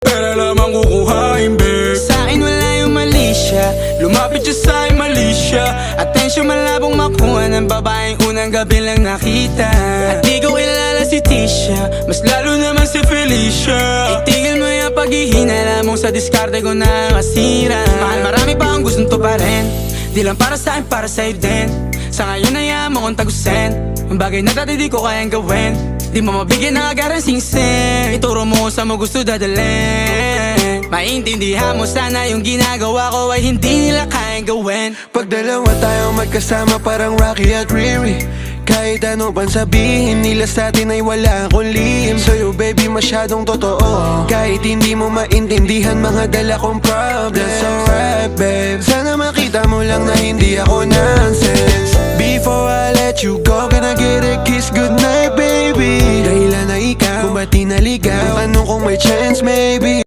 Pera lamang kukuhain, babe. Sa'kin wala yung mali siya, lumapit siya sa'kin mali siya. Atensyon malabong makuha ng babaeng unang gabi lang nakita. At di ko kilala si Tisha, mas lalo naman si Felicia. Itigil mo yung paghihinala mong sa diskarte ko na masira. Mahal, marami pa ang gustong to pa rin, di lang para sa'kin, para sa'yo din. Sa ngayon ayaw mo kong tagusin ang bagay na dati di ko kayang gawin. Di mo mabigyan ng agarang singsing, ituro mo sa mo gusto dadalhin. Maintindihan mo sana yung ginagawa ko ay hindi nila kayang gawin. Pag dalawa tayong magkasama parang Rocky at Riri, kahit ano pang sabihin nila sa atin ay wala akong lihim. Sa'yo baby masyadong totoo, kahit hindi mo maintindihan mga dala kong problems. That's alright babe, sana makita mo lang na hindi ako nonsense. Before I let you go, can I get a kiss goodnight baby? Dahilan na ikaw, kung ba't di naligaw, tanong kung may chance maybe.